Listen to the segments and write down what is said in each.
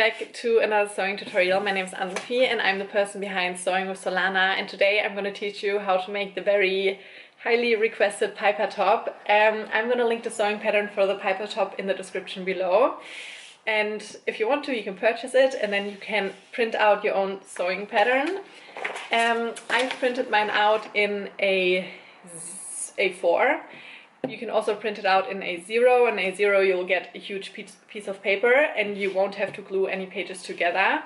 back to another sewing tutorial. My name is Ann-Sophie and I'm the person behind Sewing with Solana, and today I'm going to teach you how to make the very highly requested piper top. I'm going to link the sewing pattern for the piper top in the description below, and if you want to you can purchase it and then you can print out your own sewing pattern. I've printed mine out in a A4. You can also print it out in A0. In A0 you'll get a huge piece of paper and you won't have to glue any pages together.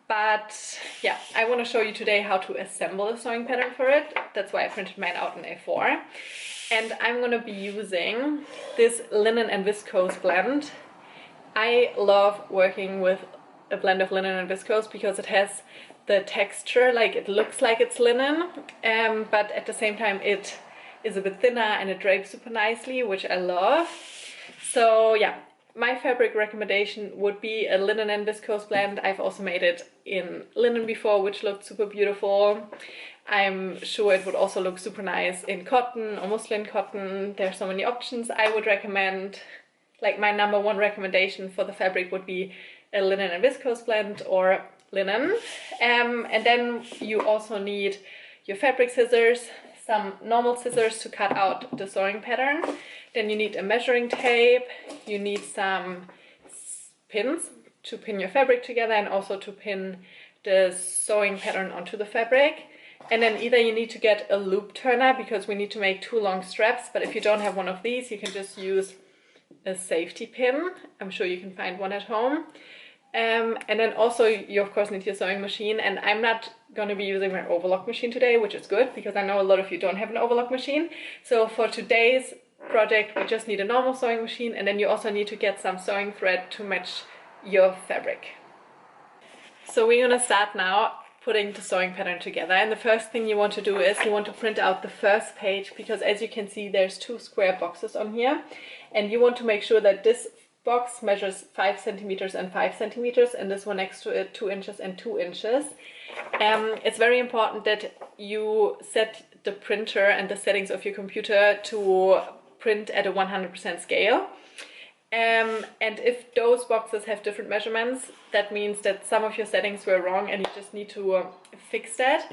But yeah, I want to show you today how to assemble a sewing pattern for it. That's why I printed mine out in A4. And I'm going to be using this linen and viscose blend. I love working with a blend of linen and viscose because it has the texture, like it looks like it's linen, but at the same time it is a bit thinner and it drapes super nicely, which I love. So yeah, my fabric recommendation would be a linen and viscose blend. I've also made it in linen before, which looked super beautiful. I'm sure it would also look super nice in cotton or muslin cotton. There's so many options. I would recommend, like my #1 recommendation for the fabric would be a linen and viscose blend or linen. And then you also need your fabric scissors, some normal scissors to cut out the sewing pattern. Then you need a measuring tape, you need some pins to pin your fabric together and also to pin the sewing pattern onto the fabric. And then either you need to get a loop turner because we need to make 2 long straps, but if you don't have one of these you can just use a safety pin. I'm sure you can find one at home. And then also you of course need your sewing machine, and I'm not going to be using my overlock machine today, which is good because I know a lot of you don't have an overlock machine. So for today's project we just need a normal sewing machine, and then you also need to get some sewing thread to match your fabric. So we're going to start now putting the sewing pattern together, and the first thing you want to do is you want to print out the first page, because as you can see there's 2 square boxes on here, and you want to make sure that this box measures 5 centimeters and 5 centimeters, and this one next to it 2 inches and 2 inches. It's very important that you set the printer and the settings of your computer to print at a 100% scale. And if those boxes have different measurements, that means that some of your settings were wrong and you just need to fix that.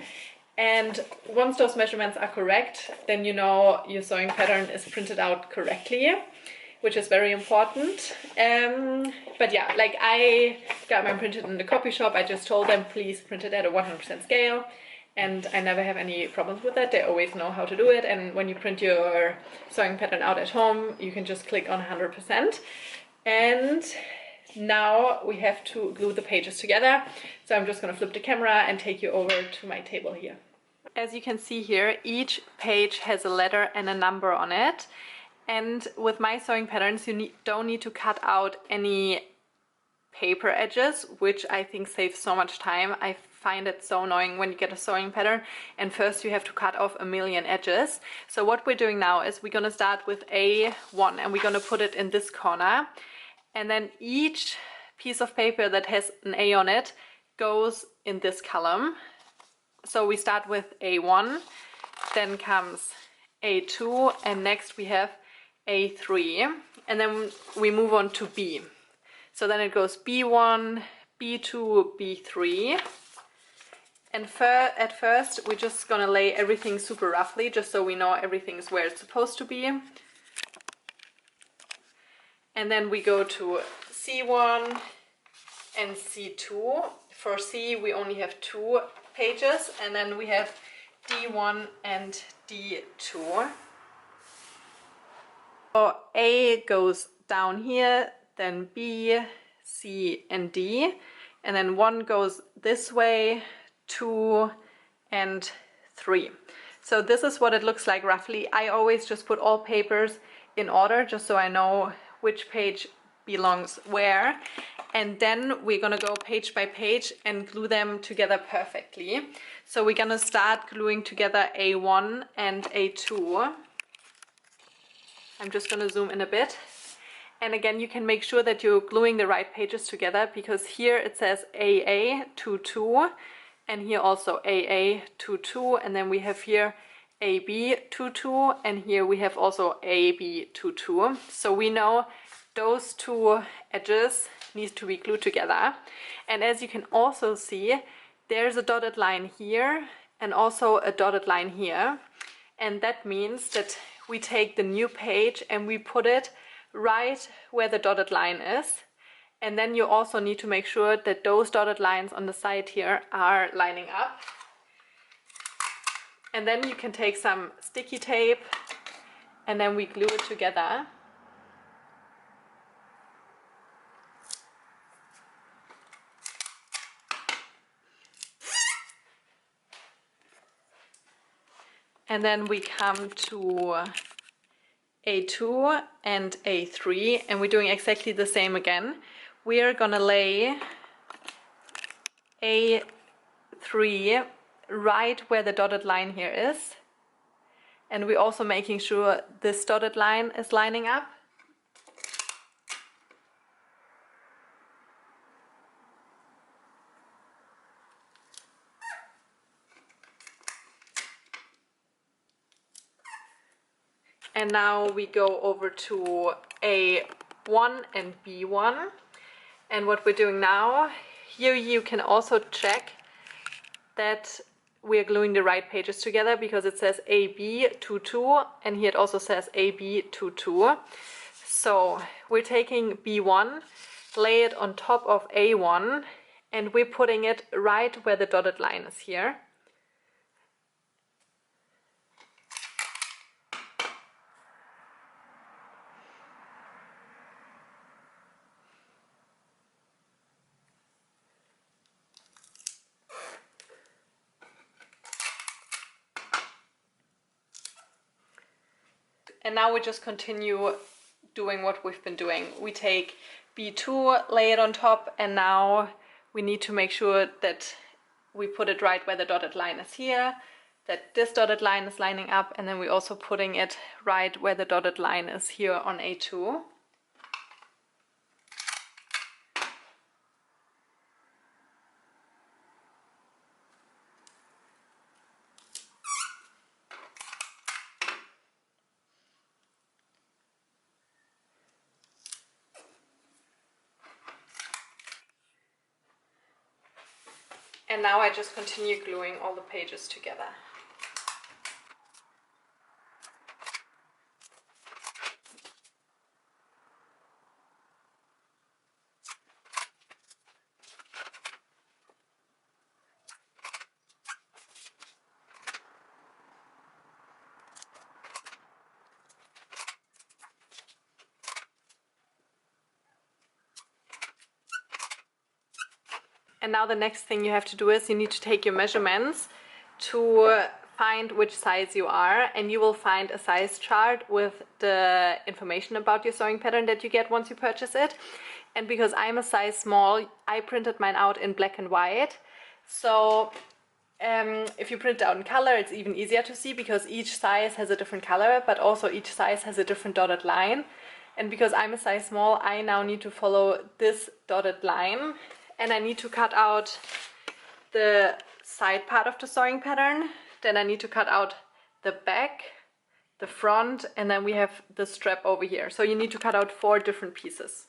And once those measurements are correct, then you know your sewing pattern is printed out correctly, which is very important. But yeah, like I got mine printed in the copy shop. I just told them please print it at a 100% scale, and I never have any problems with that. They always know how to do it, and when you print your sewing pattern out at home you can just click on 100%. And now we have to glue the pages together, so I'm just going to flip the camera and take you over to my table here. As you can see here, each page has a letter and a number on it. And with my sewing patterns you don't need to cut out any paper edges, which I think saves so much time. I find it so annoying when you get a sewing pattern and first you have to cut off a million edges. So what we're doing now is we're going to start with A1 and we're going to put it in this corner, and then each piece of paper that has an A on it goes in this column. So we start with A1, then comes A2, and next we have A3, and then we move on to B. So then it goes B1, B2, B3. And at first we're just gonna lay everything super roughly, just so we know everything's where it's supposed to be. And then we go to C1 and C2. For C we only have 2 pages, and then we have D1 and D2. So A goes down here, then B, C and D, and then 1 goes this way, 2 and 3. So this is what it looks like roughly. I always just put all papers in order just so I know which page belongs where, and then we're gonna go page by page and glue them together perfectly. So we're gonna start gluing together A1 and A2. I'm just going to zoom in a bit, and again you can make sure that you're gluing the right pages together, because here it says AA22 and here also AA22, and then we have here AB22, and here we have also AB22. So we know those two edges need to be glued together. And as you can also see, there's a dotted line here and also a dotted line here. And that means that we take the new page and we put it right where the dotted line is. And then you also need to make sure that those dotted lines on the side here are lining up. And then you can take some sticky tape and then we glue it together. And then we come to A2 and A3, and we're doing exactly the same again. We are gonna lay A3 right where the dotted line here is. And we're also making sure this dotted line is lining up. And now we go over to A1 and B1. And what we're doing now, here you can also check that we're gluing the right pages together, because it says AB22 and here it also says AB22. So we're taking B1, lay it on top of A1, and we're putting it right where the dotted line is here. And now we just continue doing what we've been doing. We take B2, lay it on top, and now we need to make sure that we put it right where the dotted line is here, that this dotted line is lining up, and then we're also putting it right where the dotted line is here on A2. And now I just continue gluing all the pages together. And now the next thing you have to do is you need to take your measurements to find which size you are, and you will find a size chart with the information about your sewing pattern that you get once you purchase it. And because I'm a size small, I printed mine out in black and white. So if you print it out in color, it's even easier to see, because each size has a different color, but also each size has a different dotted line. And because I'm a size small, I now need to follow this dotted line. And I need to cut out the side part of the sewing pattern. Then I need to cut out the back, the front, and then we have the strap over here. So you need to cut out 4 different pieces.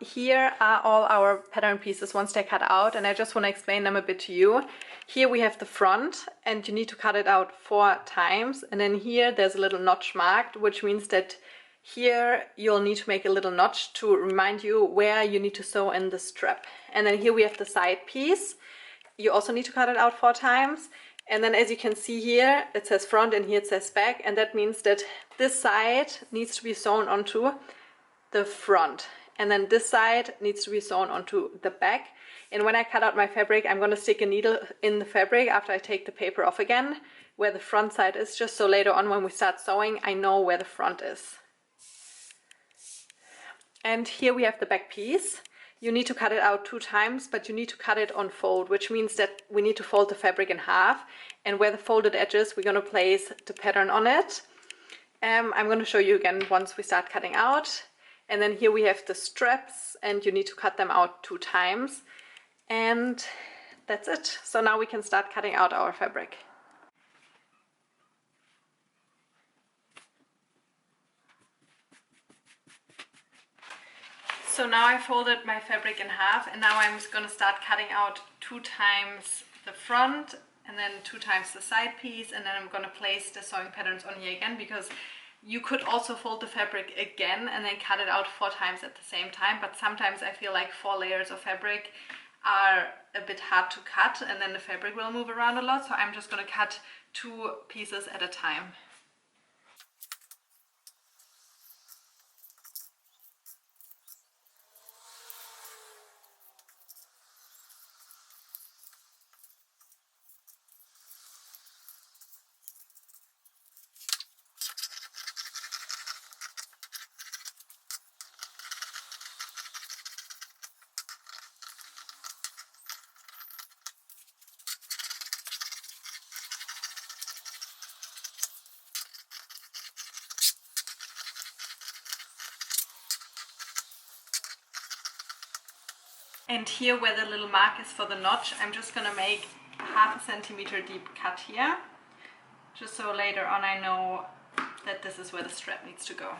here are all our pattern pieces once they're cut out, and I just want to explain them a bit to you. Here we have the front, and you need to cut it out 4 times, and then here there's a little notch marked, which means that here you'll need to make a little notch to remind you where you need to sew in the strap. And then here we have the side piece. You also need to cut it out 4 times. And then as you can see here, it says front and here it says back, and that means that this side needs to be sewn onto the front, and then this side needs to be sewn onto the back. And when I cut out my fabric, I'm going to stick a needle in the fabric after I take the paper off again, where the front side is, just so later on when we start sewing, I know where the front is. And here we have the back piece. You need to cut it out 2 times, but you need to cut it on fold, which means that we need to fold the fabric in half. And where the folded edges, we're going to place the pattern on it. I'm going to show you again once we start cutting out. And then here we have the straps, and you need to cut them out 2 times. And that's it. So now we can start cutting out our fabric. So now I folded my fabric in half, and now I'm just going to start cutting out 2 times the front and then 2 times the side piece, and then I'm going to place the sewing patterns on here again, because you could also fold the fabric again and then cut it out 4 times at the same time, but sometimes I feel like 4 layers of fabric are a bit hard to cut and then the fabric will move around a lot, so I'm just going to cut 2 pieces at a time. And here where the little mark is for the notch, I'm just going to make a 0.5 centimeter deep cut here, just so later on I know that this is where the strap needs to go.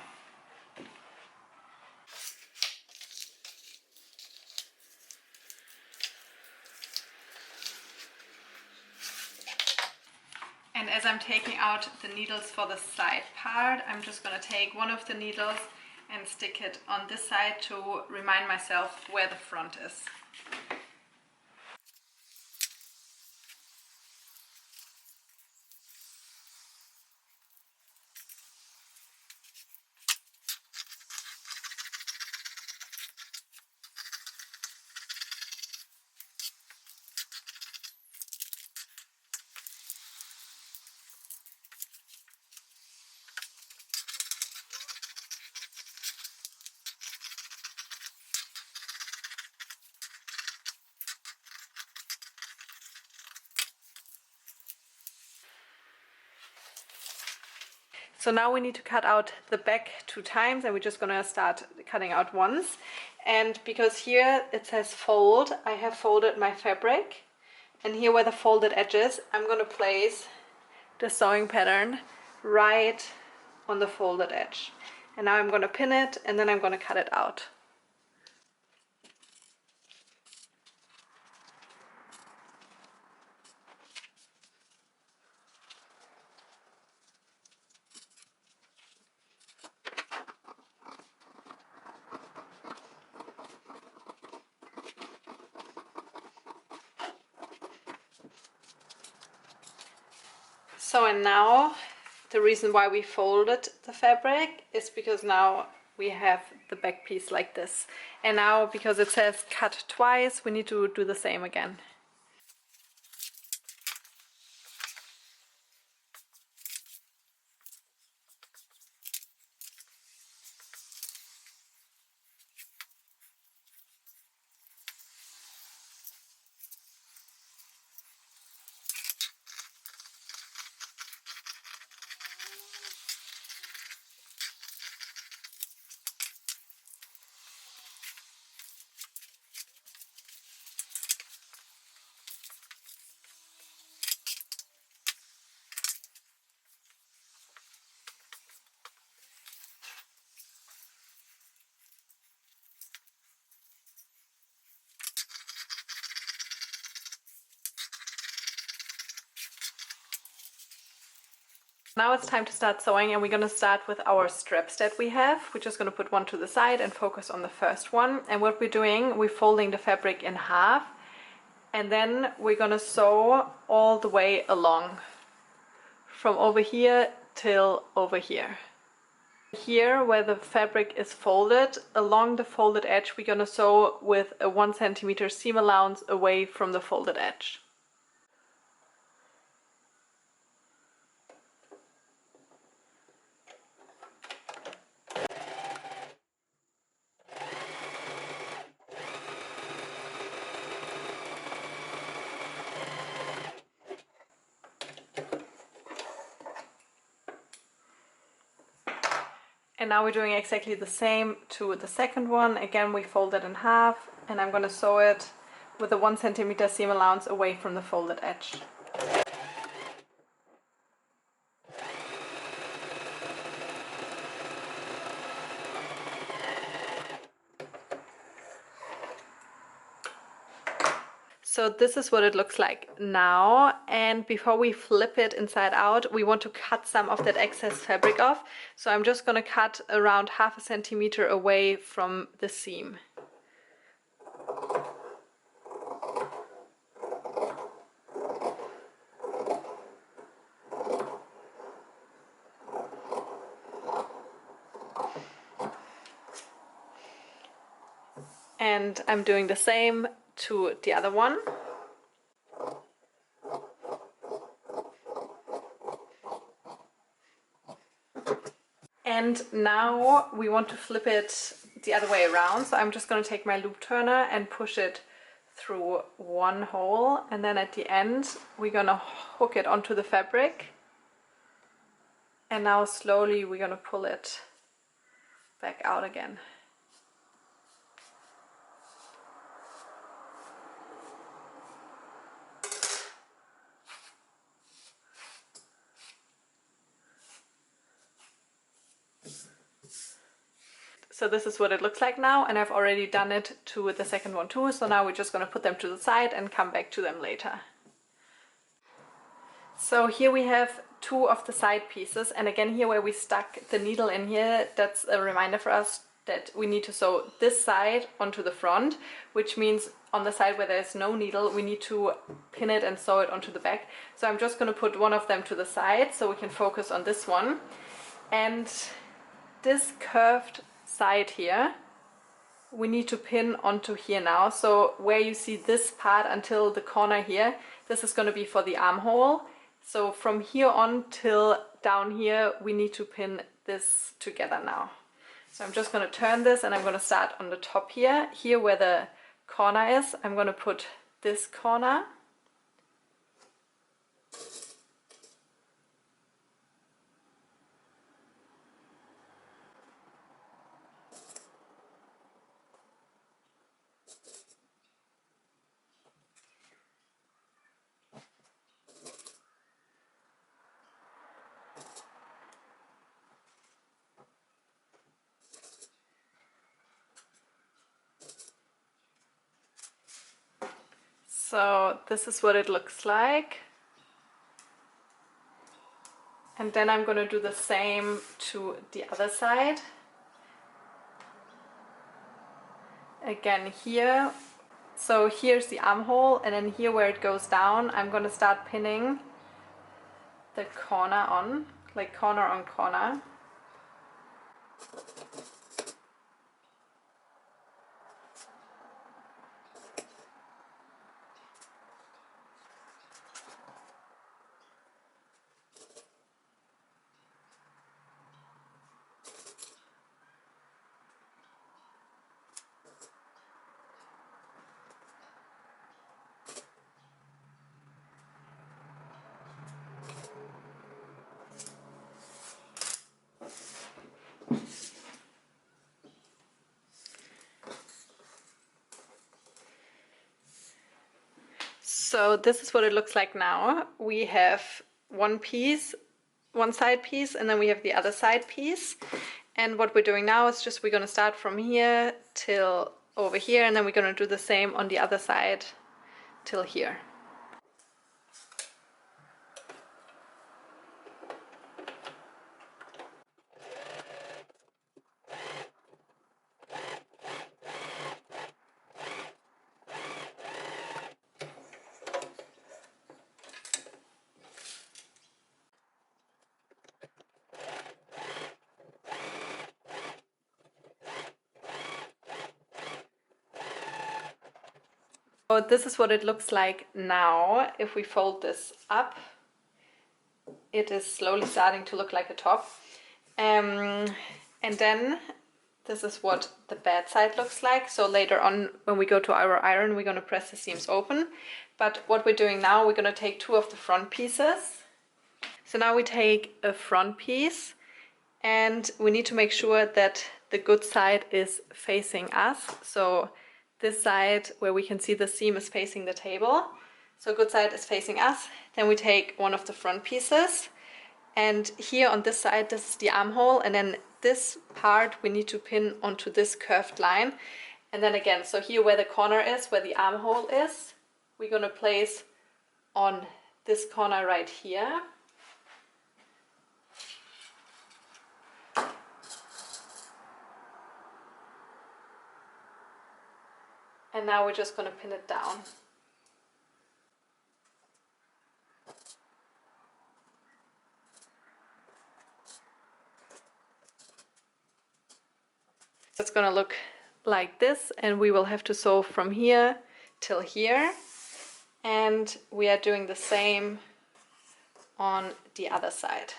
And as I'm taking out the needles for the side part, I'm just going to take one of the needles and stick it on this side to remind myself where the front is. So now we need to cut out the back 2 times, and we're just gonna start cutting out once. And because here it says fold, I have folded my fabric, and here where the folded edges, I'm gonna place the sewing pattern right on the folded edge. And now I'm gonna pin it, and then I'm gonna cut it out. So, and now the reason why we folded the fabric is because now we have the back piece like this. And now because it says cut twice, we need to do the same again. Now it's time to start sewing, and we're going to start with our straps that we have. We're just going to put one to the side and focus on the first one. And what we're doing, we're folding the fabric in half, and then we're going to sew all the way along from over here till over here. Here where the fabric is folded, along the folded edge, we're going to sew with a 1 centimeter seam allowance away from the folded edge. And now we're doing exactly the same to the second one. Again, we fold it in half, and I'm going to sew it with a 1 centimeter seam allowance away from the folded edge. So this is what it looks like now, and before we flip it inside out, we want to cut some of that excess fabric off. So I'm just going to cut around 0.5 centimeter away from the seam. And I'm doing the same to the other one. And now we want to flip it the other way around. So I'm just going to take my loop turner and push it through one hole, and then at the end we're going to hook it onto the fabric. And now slowly we're going to pull it back out again. So this is what it looks like now, and I've already done it to the second one too, so now we're just going to put them to the side and come back to them later. So here we have two of the side pieces, and again here where we stuck the needle in here, that's a reminder for us that we need to sew this side onto the front, which means on the side where there's no needle we need to pin it and sew it onto the back. So I'm just going to put one of them to the side so we can focus on this one. And this curved side here we need to pin onto here now. So where you see this part until the corner here, this is going to be for the armhole. So from here on till down here we need to pin this together now. So I'm just going to turn this, and I'm going to start on the top here. Here where the corner is, I'm going to put this corner. So this is what it looks like. And then I'm going to do the same to the other side. Again here. So here's the armhole, and then here where it goes down, I'm going to start pinning the corner on, like corner on corner. So this is what it looks like now. We have one piece, one side piece, and then we have the other side piece. And what we're doing now is just we're going to start from here till over here, and then we're going to do the same on the other side till here. So this is what it looks like now. If we fold this up, it is slowly starting to look like a top. And then this is what the bad side looks like. So later on, when we go to our iron, we're going to press the seams open. But what we're doing now, we're going to take two of the front pieces. So now we take a front piece, and we need to make sure that the good side is facing us. So this side where we can see the seam is facing the table. So good side is facing us. Then we take one of the front pieces, and here on this side, this is the armhole, and then this part we need to pin onto this curved line. And then again, so here where the corner is, where the armhole is, we're going to place on this corner right here. And now we're just going to pin it down. It's going to look like this, and we will have to sew from here till here. And we are doing the same on the other side.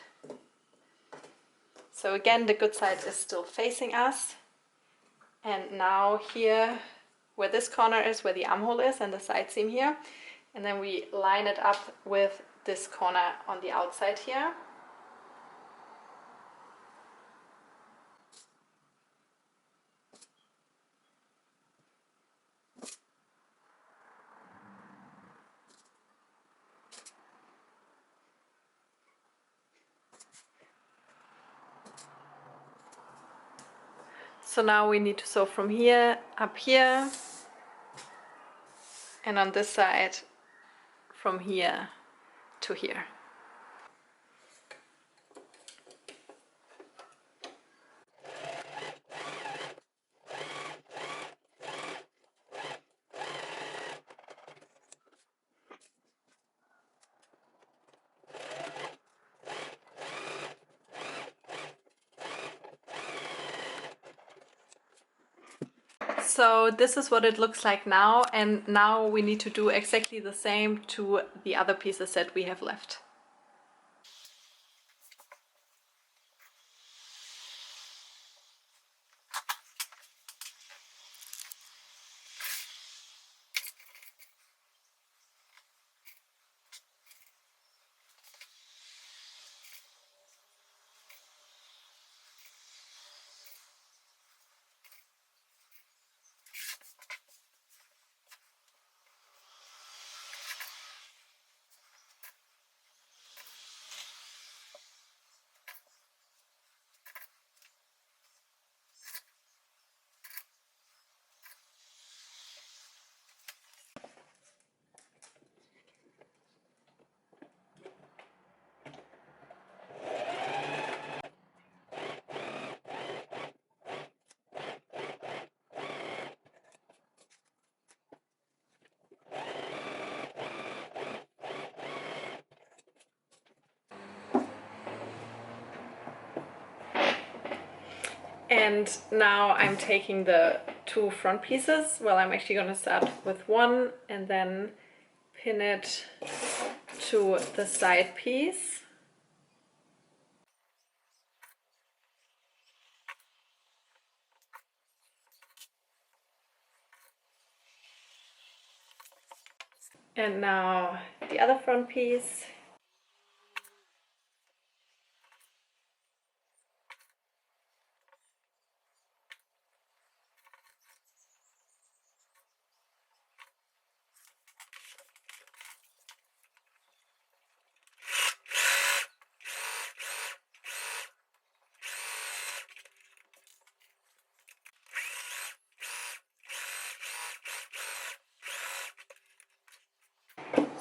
So again, the good side is still facing us. And now here, where this corner is, where the armhole is, and the side seam here. And then we line it up with this corner on the outside here. So now we need to sew from here up here, and on this side from here to here. So this is what it looks like now, and now we need to do exactly the same to the other pieces that we have left. And now I'm taking the two front pieces. Well, I'm actually going to start with one and then pin it to the side piece. And now the other front piece.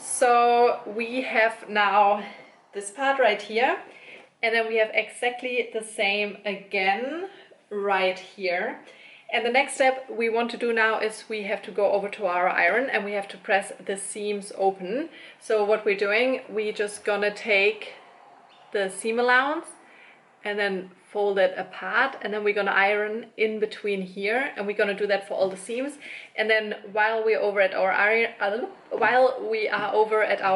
So we have now this part right here, and then we have exactly the same again right here. And the next step we want to do now is we have to go over to our iron and we have to press the seams open. So what we're doing, we just gonna take the seam allowance and then fold it apart, and then we're gonna iron in between here, and we're gonna do that for all the seams. And then while we are over at our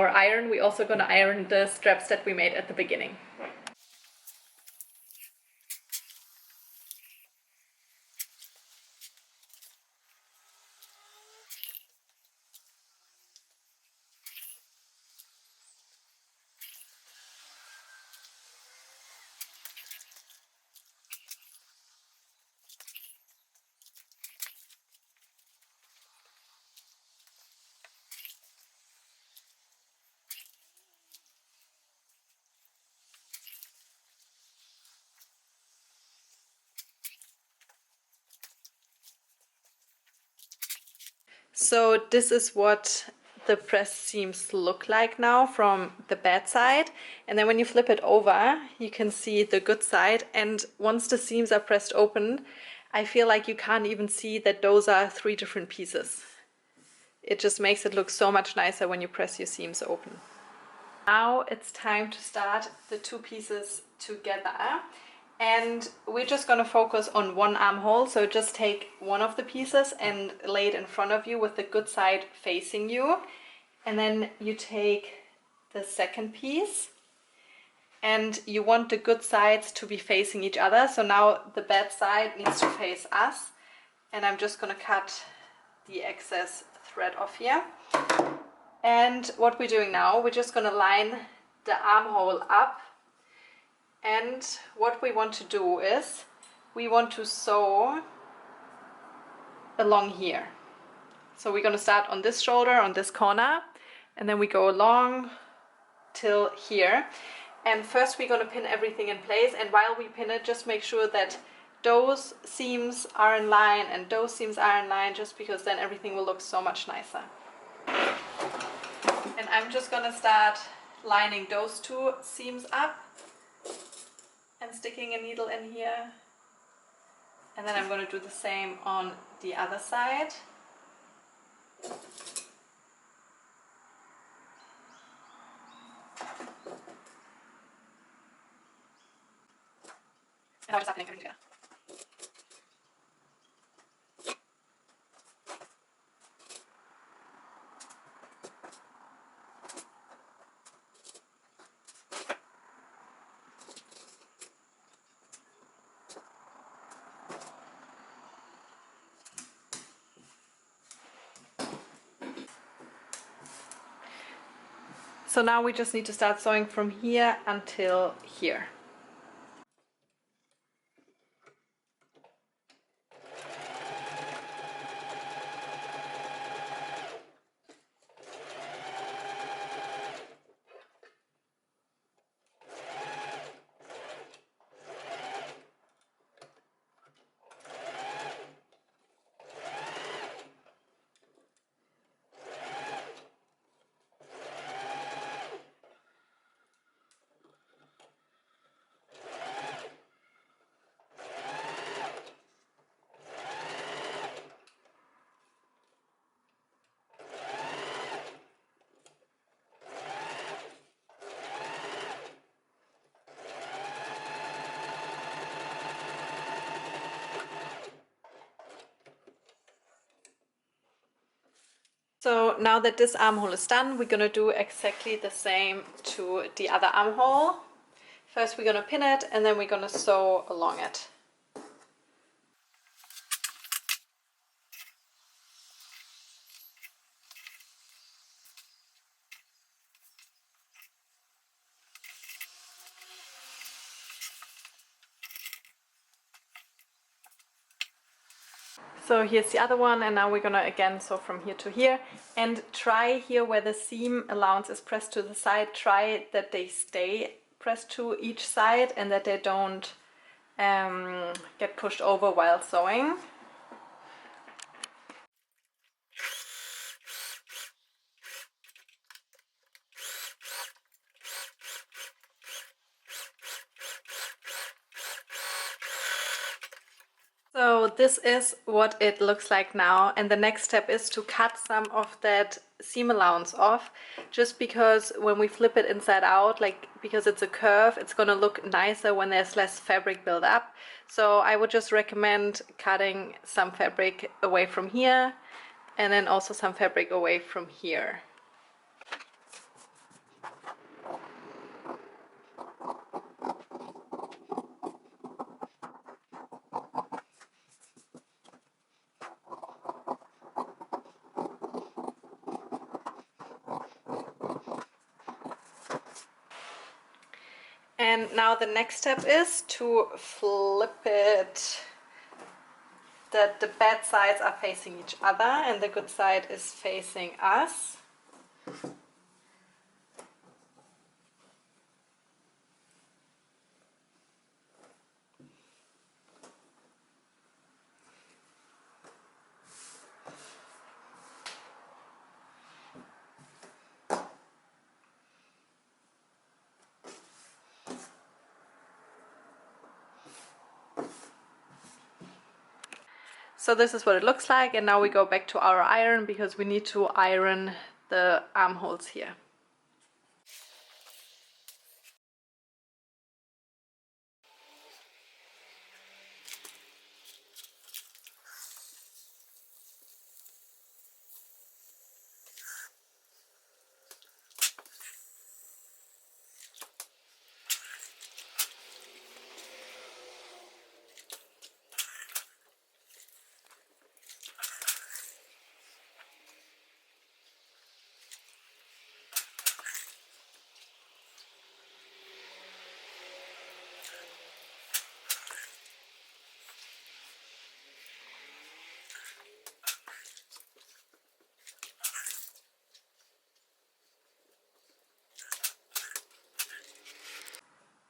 iron, we're also gonna iron the straps that we made at the beginning. So this is what the pressed seams look like now from the bad side. And then when you flip it over, you can see the good side. And once the seams are pressed open, I feel like you can't even see that those are 3 different pieces. It just makes it look so much nicer when you press your seams open. Now it's time to start the 2 pieces together. And we're just going to focus on one armhole, so just take one of the pieces and lay it in front of you with the good side facing you. And then you take the second piece and you want the good sides to be facing each other. So now the bad side needs to face us. And I'm just going to cut the excess thread off here. And what we're doing now, we're just going to line the armhole up. And what we want to do is, we want to sew along here. So we're going to start on this shoulder, on this corner, and then we go along till here. And first we're going to pin everything in place, and while we pin it, just make sure that those seams are in line and those seams are in line, just because then everything will look so much nicer. And I'm just going to start lining those 2 seams up and sticking a needle in here, and then I'm going to do the same on the other side. And I'll just start pinning everything together. So now we just need to start sewing from here until here. So now that this armhole is done, we're going to do exactly the same to the other armhole. First we're going to pin it, and then we're going to sew along it. So here's the other one, and now we're gonna again sew from here to here, and try here where the seam allowance is pressed to the side, try that they stay pressed to each side and that they don't get pushed over while sewing. So this is what it looks like now, and the next step is to cut some of that seam allowance off, just because when we flip it inside out, like because it's a curve, it's gonna look nicer when there's less fabric build up. So I would just recommend cutting some fabric away from here and then also some fabric away from here. And now the next step is to flip it that the bad sides are facing each other and the good side is facing us. So this is what it looks like, and now we go back to our iron because we need to iron the armholes here.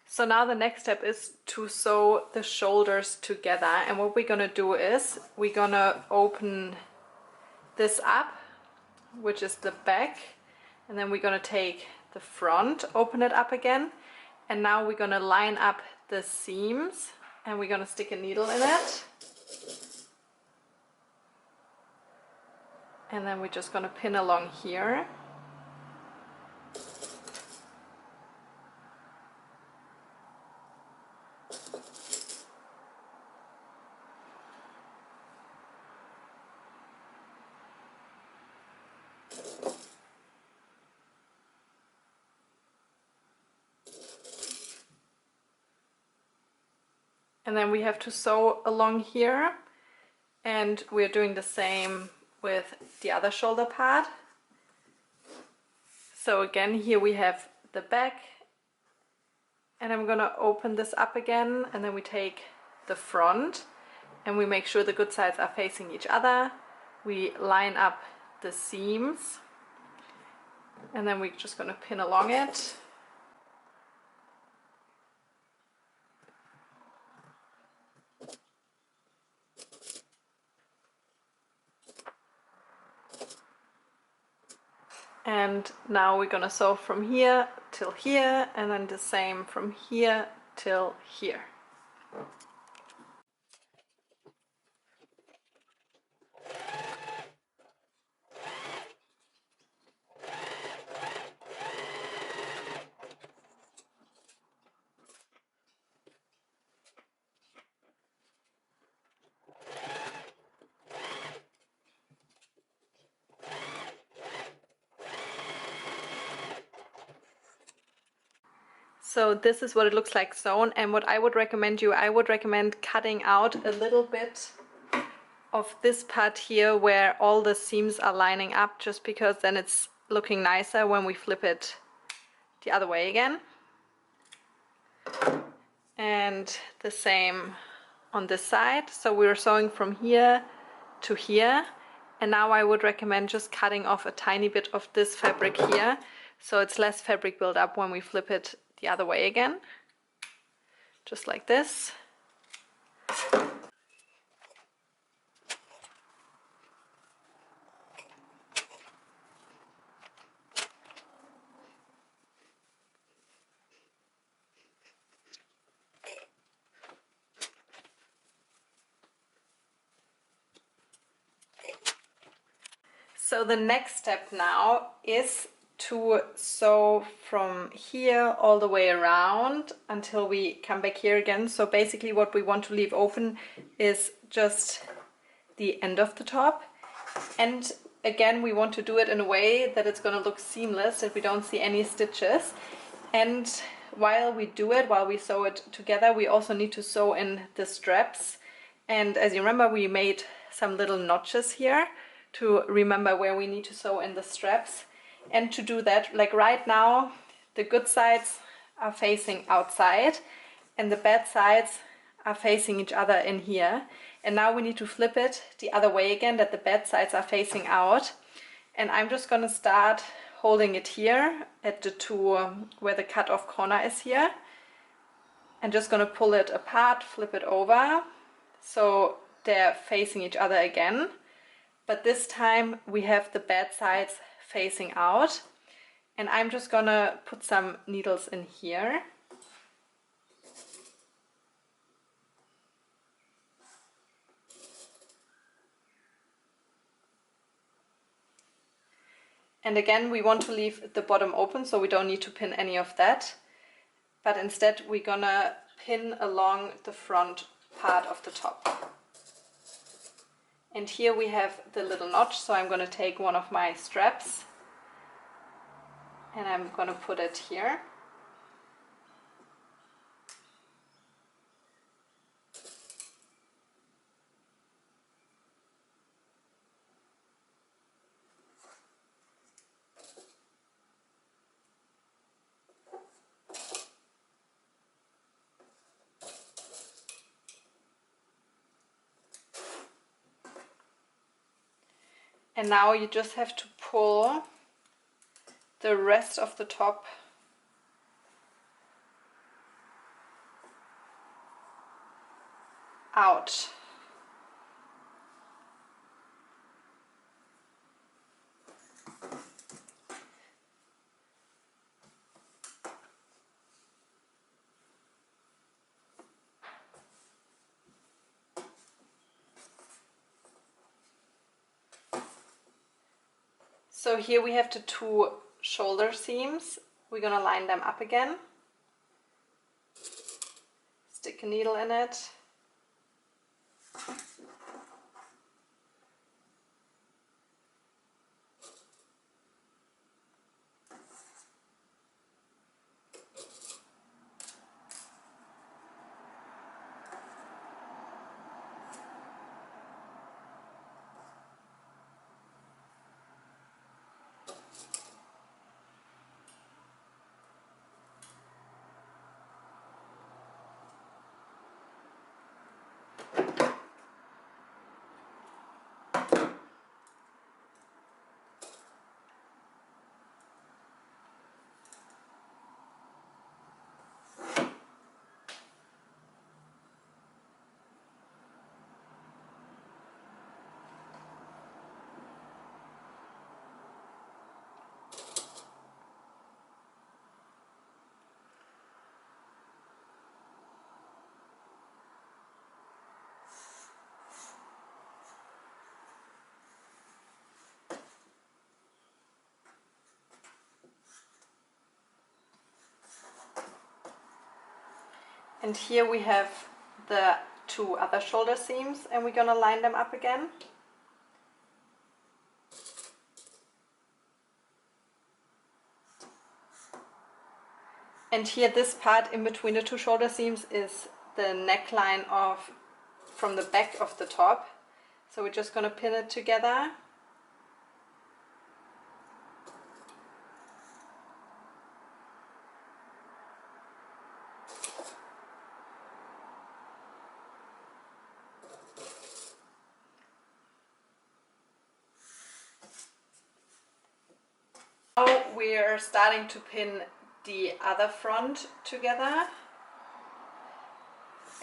So now the next step is to sew the shoulders together, and what we're gonna do is we're gonna open this up, which is the back, and then we're gonna take the front, open it up again, and now we're gonna line up the seams and we're gonna stick a needle in it, and then we're just gonna pin along here. And then we have to sew along here, and we're doing the same with the other shoulder part. So again, here we have the back, and I'm gonna open this up again, and then we take the front and we make sure the good sides are facing each other. We line up the seams, and then we're just gonna pin along it. And now we're gonna sew from here till here, and then the same from here till here. So this is what it looks like sewn, and what I would recommend I would recommend cutting out a little bit of this part here where all the seams are lining up, just because then it's looking nicer when we flip it the other way again. And the same on this side. So we're sewing from here to here, and now I would recommend just cutting off a tiny bit of this fabric here, so it's less fabric build up when we flip it the other way again, just like this. So the next step now is to sew from here all the way around until we come back here again. So basically what we want to leave open is just the end of the top. And again, we want to do it in a way that it's going to look seamless, that we don't see any stitches. And while we do it, while we sew it together, we also need to sew in the straps. And as you remember, we made some little notches here to remember where we need to sew in the straps. And to do that, like right now, the good sides are facing outside and the bad sides are facing each other in here. And now we need to flip it the other way again, that the bad sides are facing out. And I'm just going to start holding it here at the two where the cut off corner is here. And just going to pull it apart, flip it over, so they're facing each other again. But this time we have the bad sides facing out. And I'm just going to put some needles in here. And again, we want to leave the bottom open, so we don't need to pin any of that. But instead, we're gonna pin along the front part of the top. And here we have the little notch, so I'm gonna take one of my straps and I'm gonna put it here. And now you just have to pull the rest of the top out. So here we have the two shoulder seams. We're gonna line them up again. Stick a needle in it. And here we have the two other shoulder seams and we're gonna line them up again. And here this part in between the two shoulder seams is the neckline from the back of the top. So we're just gonna pin it together. Now we're starting to pin the other front together.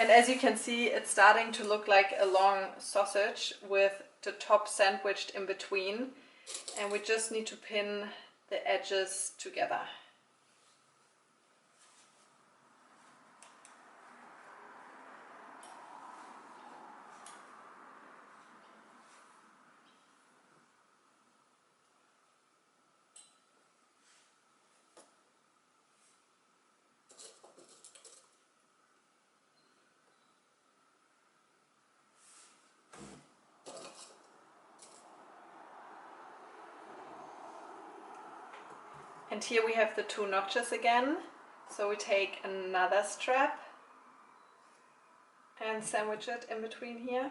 And as you can see, it's starting to look like a long sausage with the top sandwiched in between. And we just need to pin the edges together. And here we have the 2 notches again. So we take another strap and sandwich it in between here.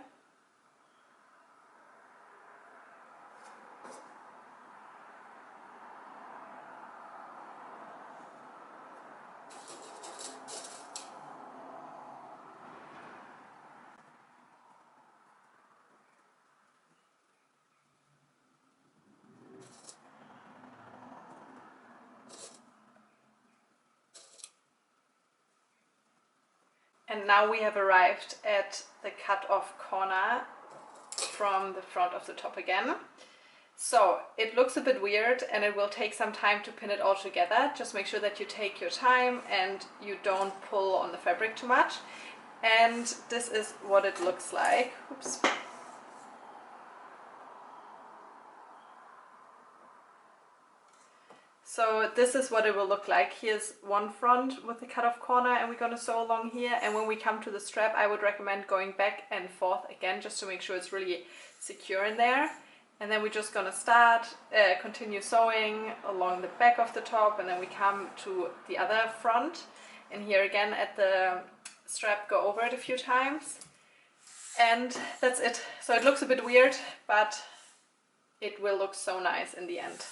And now we have arrived at the cut-off corner from the front of the top again. So it looks a bit weird and it will take some time to pin it all together. Just make sure that you take your time and you don't pull on the fabric too much. And this is what it looks like. Oops. So this is what it will look like. Here's one front with the cut-off corner and we're going to sew along here. And when we come to the strap, I would recommend going back and forth again just to make sure it's really secure in there. And then we're just going to continue sewing along the back of the top, and then we come to the other front. And here again at the strap, go over it a few times. And that's it. So it looks a bit weird, but it will look so nice in the end.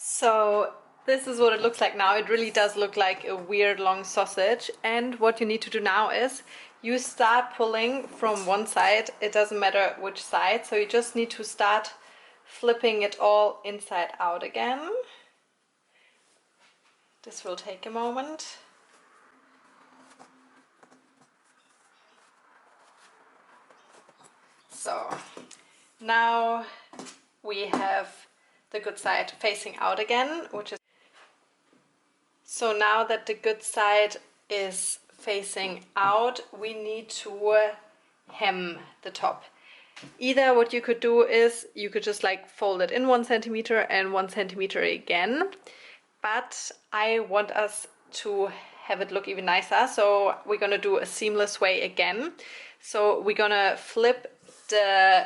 So this is what it looks like now. It really does look like a weird long sausage. And what you need to do now is you start pulling from one side. It doesn't matter which side. So you just need to start flipping it all inside out again. This will take a moment. So now we have the good side facing out again, which is so now that the good side is facing out, we need to hem the top. Either what you could do is you could just like fold it in 1 centimeter and 1 centimeter again, but I want us to have it look even nicer, so we're gonna do a seamless way again. So we're gonna flip the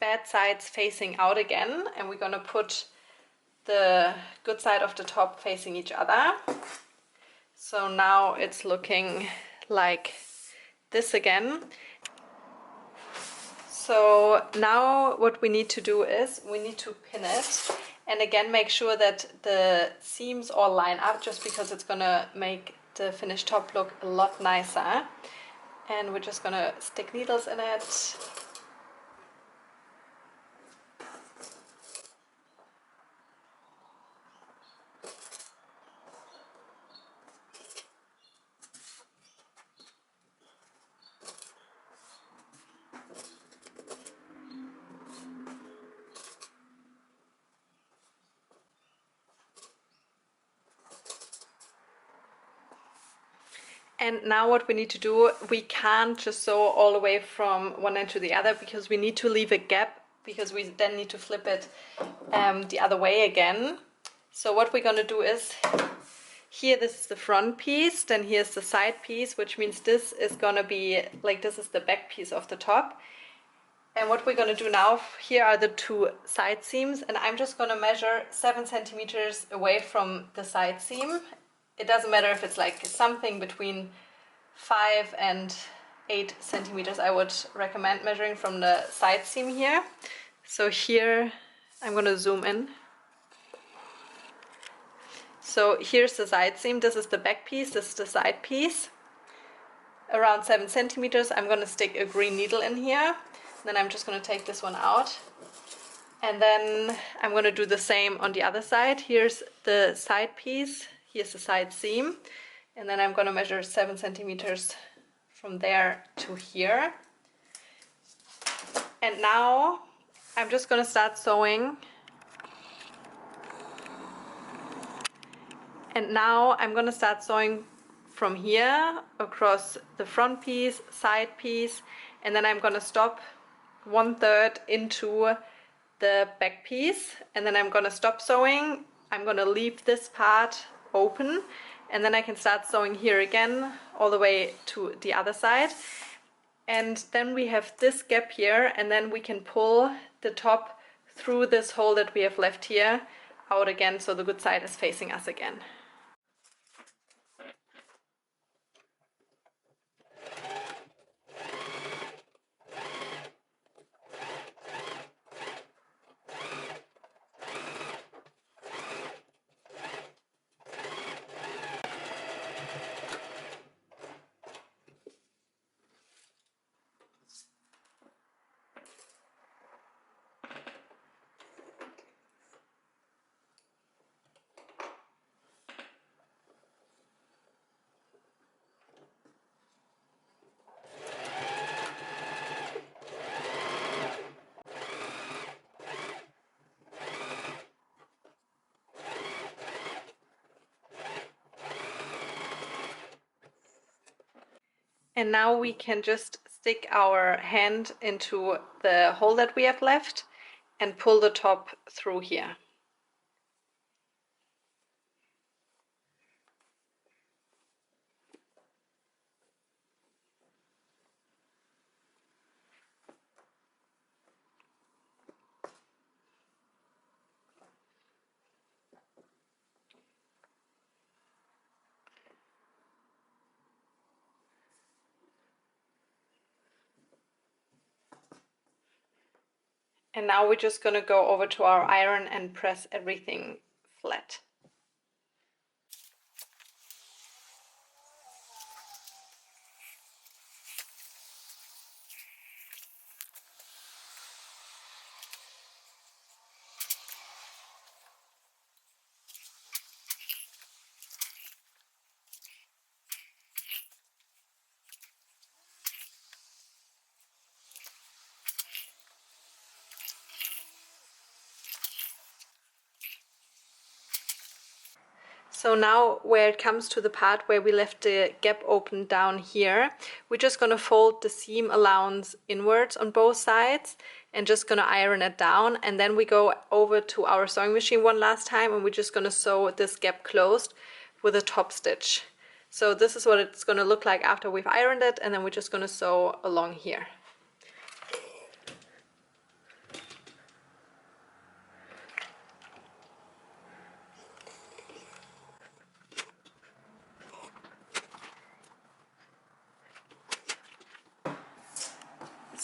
bad sides facing out again, and we're gonna put the good side of the top facing each other. So now it's looking like this again. So now what we need to do is we need to pin it, and again make sure that the seams all line up, just because it's gonna make the finished top look a lot nicer. And we're just gonna stick needles in it. And now what we need to do, we can't just sew all the way from one end to the other, because we need to leave a gap, because we then need to flip it the other way again. So what we're gonna do is, here this is the front piece, then here's the side piece, which means this is gonna be, like this is the back piece of the top. And what we're going to do now, here are the two side seams, and I'm just going to measure 7 centimeters away from the side seam. It doesn't matter if it's like something between 5 and 8 centimeters. I would recommend measuring from the side seam here. So here, I'm going to zoom in. So here's the side seam. This is the back piece, this is the side piece. Around 7 centimeters, I'm going to stick a green needle in here. Then I'm just going to take this one out. And then I'm going to do the same on the other side. Here's the side piece, here's the side seam. And then I'm going to measure 7 centimeters from there to here. And now I'm just going to start sewing. And now I'm going to start sewing from here across the front piece, side piece, and then I'm going to stop 1/3 into the back piece, and then I'm going to stop sewing. I'm going to leave this part open, and then I can start sewing here again all the way to the other side. And then we have this gap here, and then we can pull the top through this hole that we have left here out again, so the good side is facing us again. And now we can just stick our hand into the hole that we have left and pull the top through here. And now we're just going to go over to our iron and press everything flat. So now where it comes to the part where we left the gap open down here, we're just going to fold the seam allowance inwards on both sides and just going to iron it down, and then we go over to our sewing machine one last time and we're just going to sew this gap closed with a top stitch. So this is what it's going to look like after we've ironed it, and then we're just going to sew along here.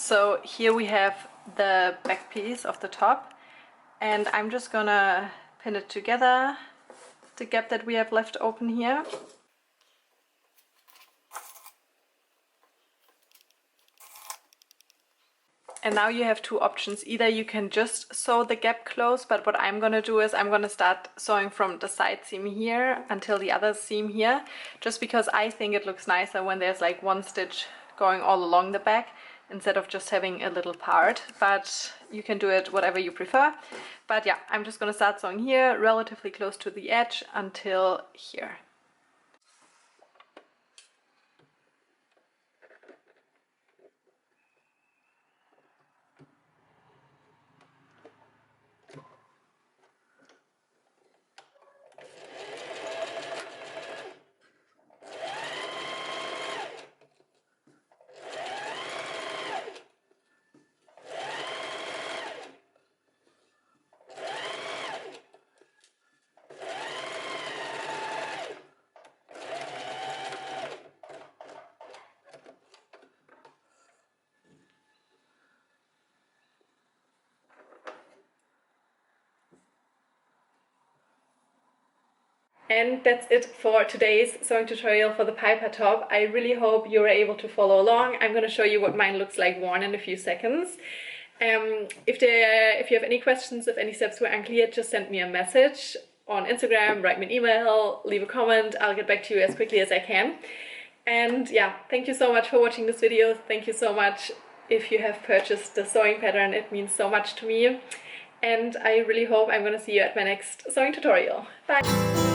So here we have the back piece of the top, and I'm just gonna pin it together, the gap that we have left open here. And now you have two options. Either you can just sew the gap closed, but what I'm gonna do is I'm gonna start sewing from the side seam here until the other seam here, just because I think it looks nicer when there's like one stitch going all along the back instead of just having a little part. But you can do it whatever you prefer. But yeah, I'm just gonna start sewing here relatively close to the edge until here. And that's it for today's sewing tutorial for the Piper top. I really hope you're able to follow along. I'm going to show you what mine looks like worn in a few seconds. If you have any questions, if any steps were unclear, just send me a message on Instagram, write me an email, leave a comment. I'll get back to you as quickly as I can. And yeah, thank you so much for watching this video. Thank you so much if you have purchased the sewing pattern. It means so much to me. And I really hope I'm going to see you at my next sewing tutorial. Bye!